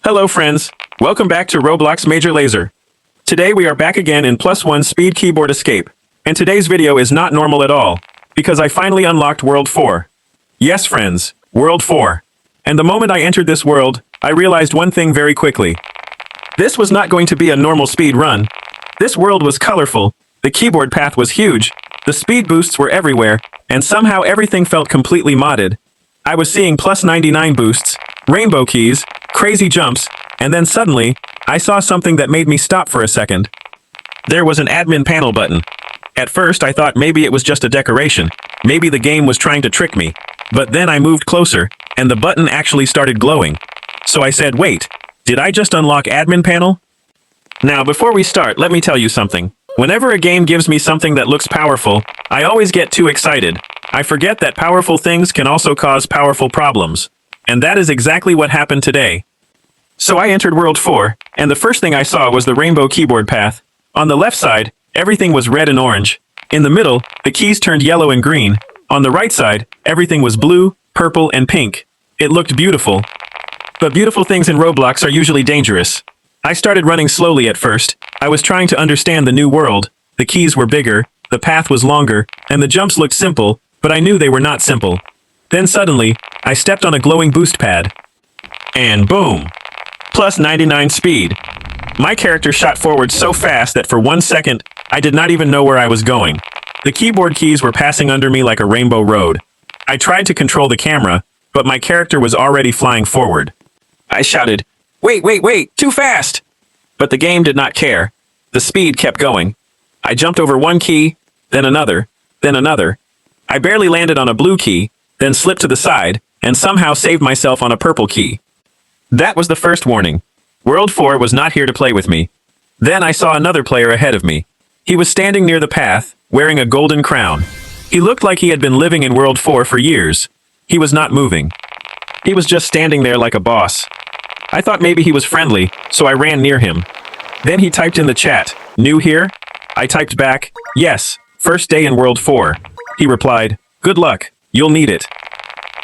Hello friends, welcome back to Roblox Major Laser. Today we are back again in +1 speed keyboard escape, and today's video is not normal at all, because I finally unlocked World 4. Yes friends, World 4. And the moment I entered this world, I realized one thing very quickly. This was not going to be a normal speed run. This world was colorful, the keyboard path was huge, the speed boosts were everywhere, and somehow everything felt completely modded. I was seeing +99 boosts, rainbow keys, crazy jumps, and then suddenly, I saw something that made me stop for a second. There was an admin panel button. At first I thought maybe it was just a decoration, maybe the game was trying to trick me, but then I moved closer, and the button actually started glowing. So I said, wait, did I just unlock admin panel? Now before we start, let me tell you something. Whenever a game gives me something that looks powerful, I always get too excited. I forget that powerful things can also cause powerful problems. And that is exactly what happened today. So I entered World 4, and the first thing I saw was the rainbow keyboard path. On the left side, everything was red and orange. In the middle, the keys turned yellow and green. On the right side, everything was blue, purple, and pink. It looked beautiful. But beautiful things in Roblox are usually dangerous. I started running slowly at first. I was trying to understand the new world. The keys were bigger, the path was longer, and the jumps looked simple, but I knew they were not simple. Then suddenly, I stepped on a glowing boost pad. And boom! +99 speed. My character shot forward so fast that for 1 second, I did not even know where I was going. The keyboard keys were passing under me like a rainbow road. I tried to control the camera, but my character was already flying forward. I shouted, wait, too fast! But the game did not care. The speed kept going. I jumped over one key, then another, then another. I barely landed on a blue key, then slipped to the side, and somehow saved myself on a purple key. That was the first warning. World 4 was not here to play with me. Then I saw another player ahead of me. He was standing near the path, wearing a golden crown. He looked like he had been living in World 4 for years. He was not moving. He was just standing there like a boss. I thought maybe he was friendly, so I ran near him. Then he typed in the chat, "New here?" I typed back, "Yes, first day in World 4. He replied, "Good luck, you'll need it."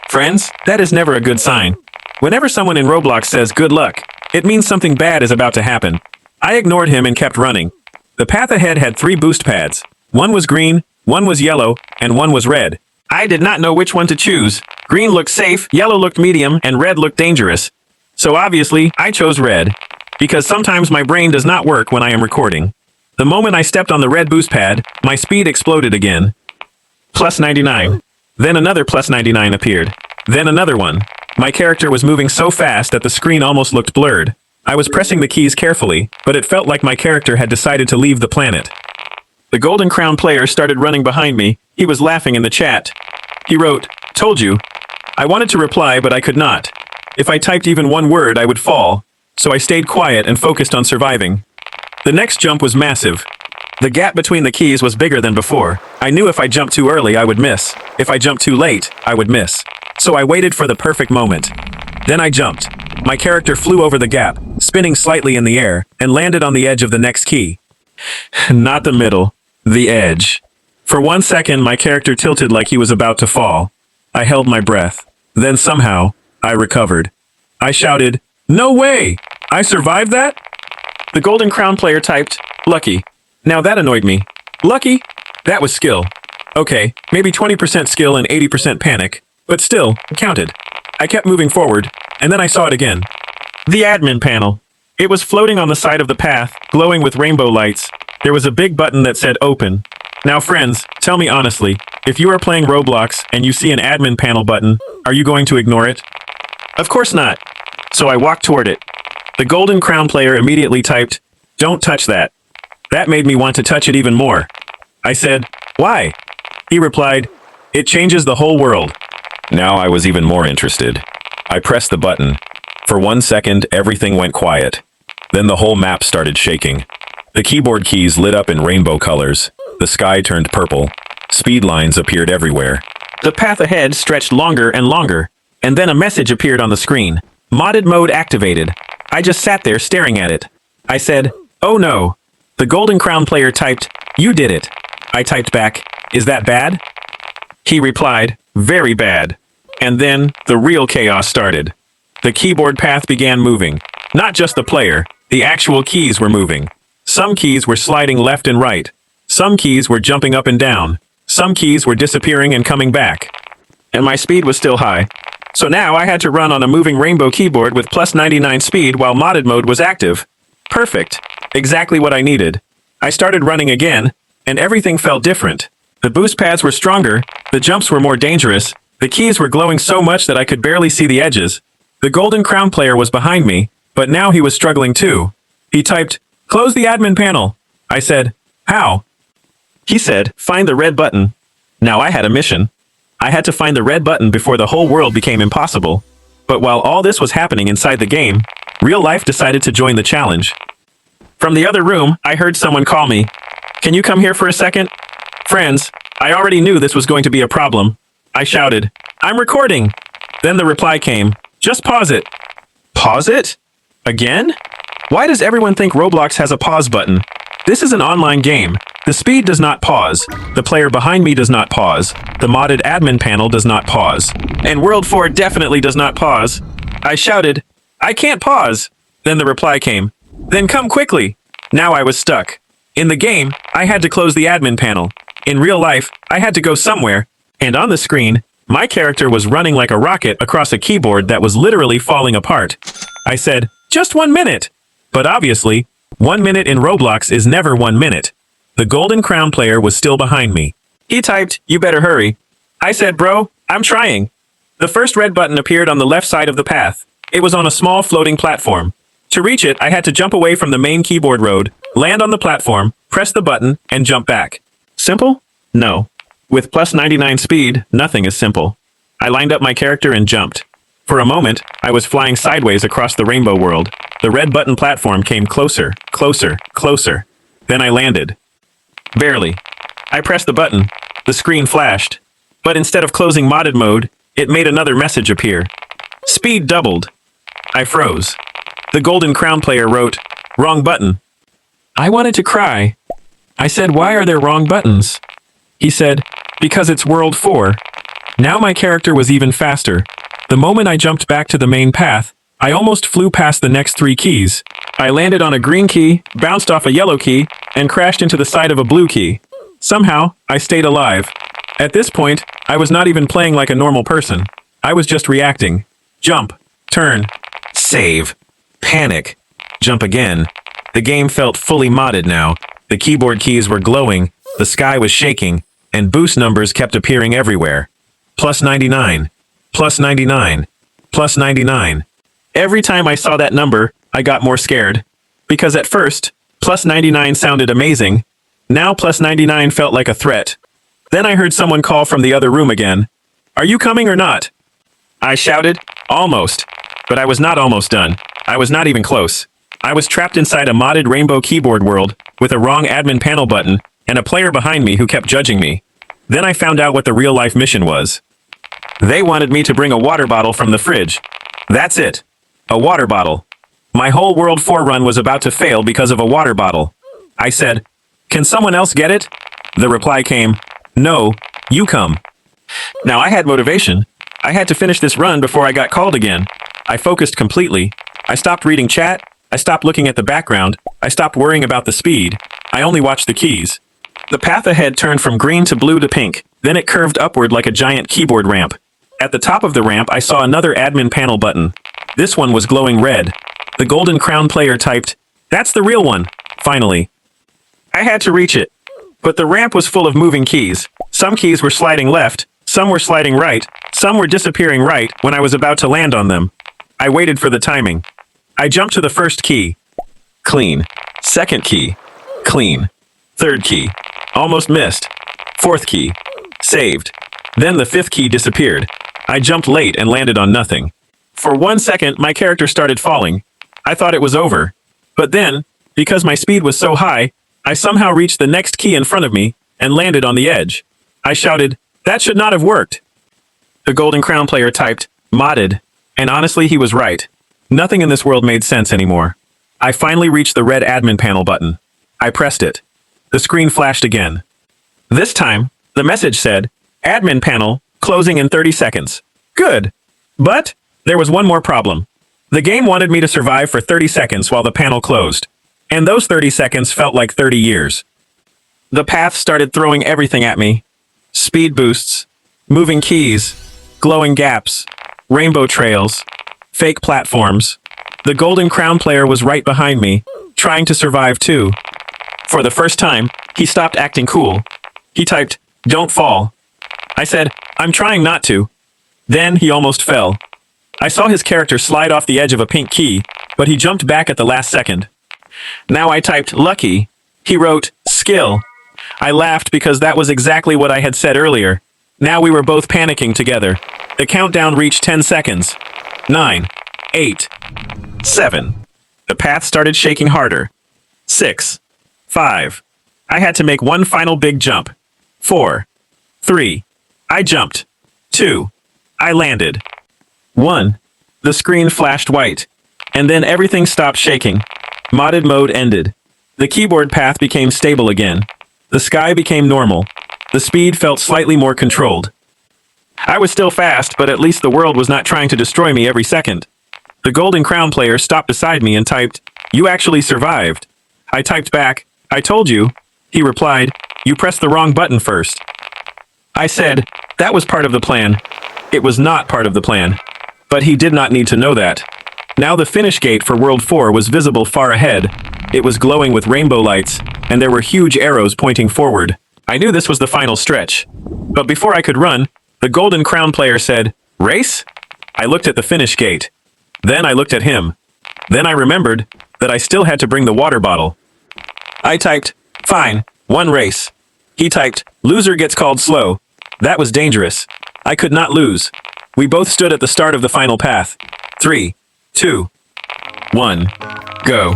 Friends, that is never a good sign. Whenever someone in Roblox says good luck, it means something bad is about to happen. I ignored him and kept running. The path ahead had 3 boost pads. One was green, one was yellow, and one was red. I did not know which one to choose. Green looked safe, yellow looked medium, and red looked dangerous. So obviously, I chose red. Because sometimes my brain does not work when I am recording. The moment I stepped on the red boost pad, my speed exploded again. +99. Then another +99 appeared. Then another one. My character was moving so fast that the screen almost looked blurred. I was pressing the keys carefully, but it felt like my character had decided to leave the planet. The golden crown player started running behind me. He was laughing in the chat. He wrote, "Told you." I wanted to reply, but I could not. If I typed even one word, I would fall. So I stayed quiet and focused on surviving. The next jump was massive. The gap between the keys was bigger than before. I knew if I jumped too early, I would miss. If I jumped too late, I would miss. So I waited for the perfect moment. Then I jumped. My character flew over the gap, spinning slightly in the air, and landed on the edge of the next key. Not the middle, the edge. For 1 second, my character tilted like he was about to fall. I held my breath. Then somehow, I recovered. I shouted, "No way! I survived that?" The golden crown player typed, "Lucky." Now that annoyed me. Lucky? That was skill. Okay, maybe 20% skill and 80% panic. But still, it counted. I kept moving forward, and then I saw it again. The admin panel. It was floating on the side of the path, glowing with rainbow lights. There was a big button that said open. Now friends, tell me honestly, if you are playing Roblox and you see an admin panel button, are you going to ignore it? Of course not. So I walked toward it. The golden crown player immediately typed, "Don't touch that." That made me want to touch it even more. I said, "Why?" He replied, "It changes the whole world." Now I was even more interested. I pressed the button. For 1 second, everything went quiet. Then the whole map started shaking. The keyboard keys lit up in rainbow colors. The sky turned purple. Speed lines appeared everywhere. The path ahead stretched longer and longer. And then a message appeared on the screen. Modded mode activated. I just sat there staring at it. I said, "Oh no." The golden crown player typed, "You did it." I typed back, "Is that bad?" He replied, "Very bad." And then, the real chaos started. The keyboard path began moving. Not just the player, the actual keys were moving. Some keys were sliding left and right. Some keys were jumping up and down. Some keys were disappearing and coming back. And my speed was still high. So now I had to run on a moving rainbow keyboard with plus 99 speed while modded mode was active. Perfect. Exactly what I needed. I started running again, and everything felt different. The boost pads were stronger, the jumps were more dangerous, the keys were glowing so much that I could barely see the edges. The golden crown player was behind me, but now he was struggling too. He typed, "Close the admin panel." I said, "How?" He said, "Find the red button." Now I had a mission. I had to find the red button before the whole world became impossible. But while all this was happening inside the game, real life decided to join the challenge. From the other room, I heard someone call me. "Can you come here for a second?" Friends, I already knew this was going to be a problem. I shouted, "I'm recording." Then the reply came, "Just pause it." Pause it? Again? Why does everyone think Roblox has a pause button? This is an online game. The speed does not pause. The player behind me does not pause. The modded admin panel does not pause. And World 4 definitely does not pause. I shouted, "I can't pause." Then the reply came, "Then come quickly." Now I was stuck. In the game, I had to close the admin panel. In real life, I had to go somewhere. And on the screen, my character was running like a rocket across a keyboard that was literally falling apart. I said, "Just 1 minute." But obviously, 1 minute in Roblox is never 1 minute. The golden crown player was still behind me. He typed, "You better hurry." I said, "Bro, I'm trying." The first red button appeared on the left side of the path. It was on a small floating platform. To reach it, I had to jump away from the main keyboard road, land on the platform, press the button, and jump back. Simple? No. With plus 99 speed, nothing is simple. I lined up my character and jumped. For a moment, I was flying sideways across the rainbow world. The red button platform came closer, closer, closer. Then I landed. Barely. I pressed the button. The screen flashed. But instead of closing modded mode, it made another message appear. Speed doubled. I froze. The golden crown player wrote, "Wrong button." I wanted to cry. I said, "Why are there wrong buttons?" He said, "Because it's World 4. Now my character was even faster. The moment I jumped back to the main path, I almost flew past the next 3 keys. I landed on a green key, bounced off a yellow key, and crashed into the side of a blue key. Somehow, I stayed alive. At this point, I was not even playing like a normal person. I was just reacting. Jump. Turn. Save. Panic. Jump again. The game felt fully modded now. The keyboard keys were glowing, the sky was shaking, and boost numbers kept appearing everywhere. Plus 99. Plus 99. Plus 99. Every time I saw that number, I got more scared. Because at first, plus 99 sounded amazing. Now plus 99 felt like a threat. Then I heard someone call from the other room again. "Are you coming or not?" I shouted, "Almost." But I was not almost done. I was not even close. I was trapped inside a modded rainbow keyboard world, with a wrong admin panel button, and a player behind me who kept judging me. Then I found out what the real-life mission was. They wanted me to bring a water bottle from the fridge. That's it. A water bottle. My whole World 4 run was about to fail because of a water bottle. I said, "Can someone else get it?" The reply came, "No, you come." Now I had motivation. I had to finish this run before I got called again. I focused completely. I stopped reading chat. I stopped looking at the background. I stopped worrying about the speed. I only watched the keys. The path ahead turned from green to blue to pink. Then it curved upward like a giant keyboard ramp. At the top of the ramp, I saw another admin panel button. This one was glowing red. The golden crown player typed, "That's the real one." Finally. I had to reach it. But the ramp was full of moving keys. Some keys were sliding left, some were sliding right, some were disappearing right when I was about to land on them. I waited for the timing. I jumped to the first key. Clean. Second key. Clean. Third key. Almost missed. Fourth key. Saved. Then the fifth key disappeared. I jumped late and landed on nothing. For 1 second, my character started falling. I thought it was over. But then, because my speed was so high, I somehow reached the next key in front of me and landed on the edge. I shouted, "That should not have worked." The golden crown player typed, "Modded." And honestly, he was right. Nothing in this world made sense anymore. I finally reached the red admin panel button. I pressed it. The screen flashed again. This time, the message said, "Admin panel, closing in 30 seconds. Good. But there was one more problem. The game wanted me to survive for 30 seconds while the panel closed. And those 30 seconds felt like 30 years. The path started throwing everything at me. Speed boosts, moving keys, glowing gaps, rainbow trails, fake platforms. The Golden Crown player was right behind me, trying to survive too. For the first time, he stopped acting cool. He typed, "Don't fall." I said, "I'm trying not to." Then he almost fell. I saw his character slide off the edge of a pink key, but he jumped back at the last second. Now I typed, "Lucky." He wrote, "Skill." I laughed because that was exactly what I had said earlier. Now we were both panicking together. The countdown reached 10 seconds. 9, 8, 7. The path started shaking harder. 6, 5. I had to make one final big jump. 4, 3. I jumped. 2. I landed. 1. The screen flashed white. And then everything stopped shaking. Modded mode ended. The keyboard path became stable again. The sky became normal. The speed felt slightly more controlled. I was still fast, but at least the world was not trying to destroy me every second. The Golden Crown player stopped beside me and typed, "You actually survived." I typed back, "I told you." He replied, "You pressed the wrong button first." I said, "That was part of the plan." It was not part of the plan. But he did not need to know that. Now the finish gate for World 4 was visible far ahead. It was glowing with rainbow lights, and there were huge arrows pointing forward. I knew this was the final stretch. But before I could run, the Golden Crown player said, "Race?" I looked at the finish gate. Then I looked at him. Then I remembered that I still had to bring the water bottle. I typed, "Fine, one race." He typed, "Loser gets called slow." That was dangerous. I could not lose. We both stood at the start of the final path. 3, 2, 1, go.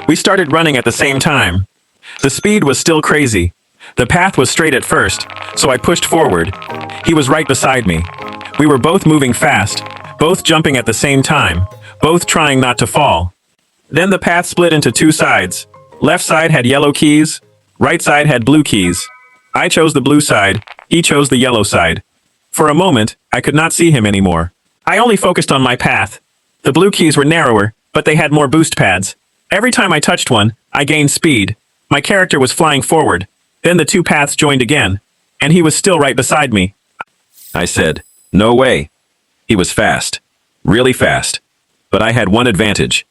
We started running at the same time. The speed was still crazy. The path was straight at first, so I pushed forward. He was right beside me. We were both moving fast, both jumping at the same time, both trying not to fall. Then the path split into two sides. Left side had yellow keys, right side had blue keys. I chose the blue side, he chose the yellow side. For a moment, I could not see him anymore. I only focused on my path. The blue keys were narrower, but they had more boost pads. Every time I touched one, I gained speed. My character was flying forward. Then the two paths joined again, and he was still right beside me. I said, "No way." He was fast. Really fast. But I had one advantage.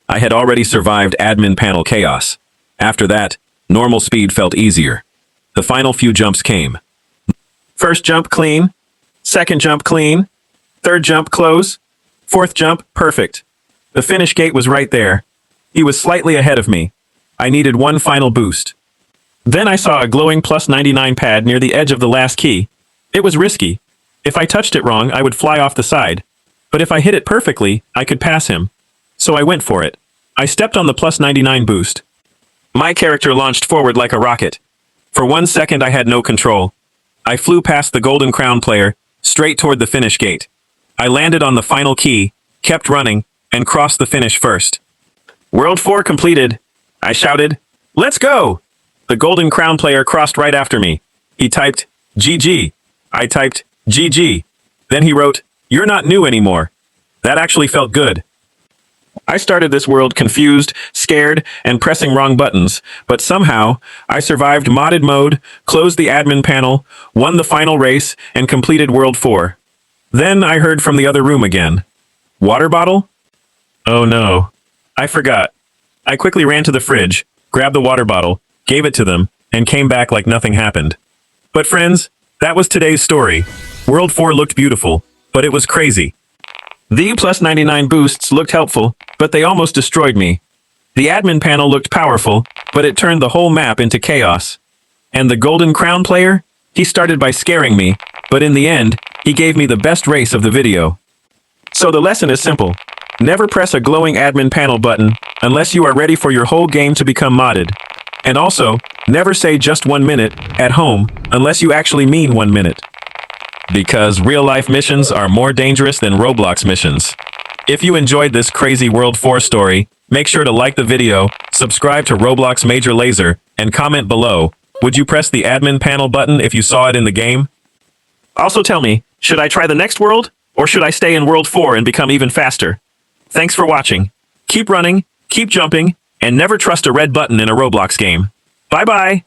I had already survived admin panel chaos. After that, normal speed felt easier. The final few jumps came. First jump clean. Second jump clean. Third jump close. Fourth jump perfect. The finish gate was right there. He was slightly ahead of me. I needed one final boost. Then I saw a glowing +99 pad near the edge of the last key. It was risky. If I touched it wrong, I would fly off the side. But if I hit it perfectly, I could pass him. So I went for it. I stepped on the +99 boost. My character launched forward like a rocket. For 1 second I had no control. I flew past the Golden Crown player, straight toward the finish gate. I landed on the final key, kept running, and crossed the finish first. "World 4 completed," I shouted. "Let's go!" The Golden Crown player crossed right after me. He typed, "GG." I typed, "GG." Then he wrote, "You're not new anymore." That actually felt good. I started this world confused, scared, and pressing wrong buttons, but somehow, I survived modded mode, closed the admin panel, won the final race, and completed World 4. Then I heard from the other room again. "Water bottle?" Oh no. I forgot. I quickly ran to the fridge, grabbed the water bottle, gave it to them, and came back like nothing happened. But friends, that was today's story. World 4 looked beautiful, but it was crazy. The +99 boosts looked helpful, but they almost destroyed me. The admin panel looked powerful, but it turned the whole map into chaos. And the Golden Crown player? He started by scaring me, but in the end, he gave me the best race of the video. So the lesson is simple. Never press a glowing admin panel button unless you are ready for your whole game to become modded. And also, never say just 1 minute at home unless you actually mean 1 minute. Because real-life missions are more dangerous than Roblox missions. If you enjoyed this crazy World 4 story, make sure to like the video, subscribe to Roblox Major Lazer, and comment below. Would you press the admin panel button if you saw it in the game? Also tell me, should I try the next world? Or should I stay in World 4 and become even faster? Thanks for watching. Keep running, keep jumping, and never trust a red button in a Roblox game. Bye-bye.